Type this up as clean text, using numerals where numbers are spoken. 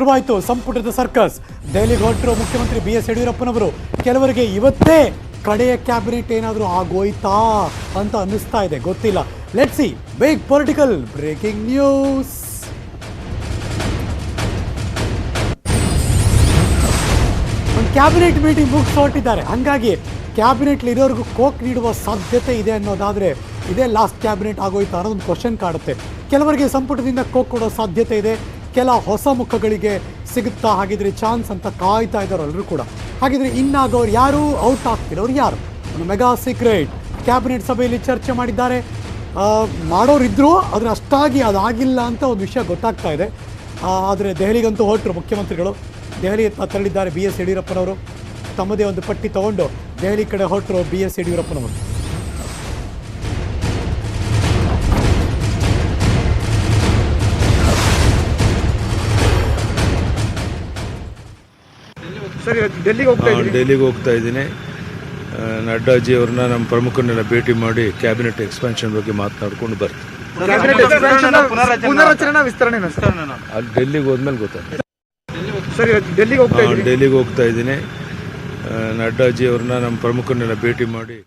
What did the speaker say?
ಶುರುವಾಯಿತು ಸಂಪುಟದ ಸರ್ಕಸ್. ದೆಹಲಿಗೆ ಹೊರಟರು ಮುಖ್ಯಮಂತ್ರಿ BS ಯಡಿಯೂರಪ್ಪನವರು. ಕೆಲವರಿಗೆ ಇವತ್ತೇ ಕಡೆಯ ಕ್ಯಾಬಿನೆಟ್ ಏನಾದರೂ ಆಗೋಯ್ತಾ ಅಂತ ಅನ್ನಿಸ್ತಾ ಇದೆ, ಗೊತ್ತಿಲ್ಲ. Let's see big political breaking news. ಒಂದು ಕ್ಯಾಬಿನೆಟ್ ಮೀಟಿಂಗ್ ಮುಗಿಸಿ ಹೊರಟಿದ್ದಾರೆ. ಹಾಗಾಗಿ ಕ್ಯಾಬಿನೆಟ್ ಇರೋರಿಗೂ ಕೋಕ್ ನೀಡುವ ಸಾಧ್ಯತೆ ಇದೆ ಅನ್ನೋದಾದರೆ ಇದೇ ಲಾಸ್ಟ್ ಕ್ಯಾಬಿನೆಟ್ ಆಗೋಯ್ತಾ ಅನ್ನೋದೊಂದು ಕ್ವಶನ್ ಕಾಡುತ್ತೆ. ಕೆಲವರಿಗೆ ಸಂಪುಟದಿಂದ ಕೋಕ್ ಕೊಡೋ ಸಾಧ್ಯತೆ ಇದೆ, ಕೆಲ ಹೊಸ ಮುಖಗಳಿಗೆ ಸಿಗುತ್ತಾ ಹಾಗಿದ್ರೆ ಚಾನ್ಸ್ ಅಂತ ಕಾಯ್ತಾ ಇದ್ದಾರೆ ಎಲ್ಲರೂ ಕೂಡ. ಹಾಗಿದ್ರೆ ಇನ್ನಾಗೋರು ಯಾರು, ಔಟ್ ಆಗ್ತಿರೋರು ಯಾರು? ಒಂದು ಮೆಗಾ ಸೀಕ್ರೆಟ್. ಕ್ಯಾಬಿನೆಟ್ ಸಭೆಯಲ್ಲಿ ಚರ್ಚೆ ಮಾಡಿದ್ದಾರೆ, ಮಾಡೋರಿದ್ರು, ಆದರೆ ಅಷ್ಟಾಗಿ ಅದಾಗಿಲ್ಲ ಅಂತ ಒಂದು ವಿಷಯ ಗೊತ್ತಾಗ್ತಾ ಇದೆ. ಆದರೆ ದೆಹಲಿಗಂತೂ ಹೊರಟರು ಮುಖ್ಯಮಂತ್ರಿಗಳು. ದೆಹಲಿ ತೆರಳಿದ್ದಾರೆ BS ಯಡಿಯೂರಪ್ಪನವರು. ತಮ್ಮದೇ ಒಂದು ಪಟ್ಟಿ ತಗೊಂಡು ದೆಹಲಿ ಕಡೆ ಹೊರಟರು BS ಯಡಿಯೂರಪ್ಪನವರು. ಡೆಲ್ಲಿಗೆ ಹೋಗ್ತಾ ಇದ್ದೀನಿ. ನಡ್ಡಾಜಿ ಅವ್ರನ್ನ ನಮ್ಮ ಪ್ರಮುಖರನ್ನೆಲ್ಲ ಭೇಟಿ ಮಾಡಿ ಕ್ಯಾಬಿನೆಟ್ ಎಕ್ಸ್ಪಾನ್ಷನ್ ಬಗ್ಗೆ ಮಾತನಾಡ್ಕೊಂಡು ಬರ್ತೀವಿ. ಅಲ್ಲಿ ಡೆಲ್ಲಿಗೆ ಹೋದ್ಮೇಲೆ ಗೊತ್ತಾಗ್ತದೆ. ಡೆಲ್ಲಿಗೆ ಹೋಗ್ತಾ ಇದ್ದೀನಿ. ನಡ್ಡಾಜಿ ಅವ್ರನ್ನ ನಮ್ಮ ಪ್ರಮುಖರನ್ನೆಲ್ಲ ಭೇಟಿ ಮಾಡಿ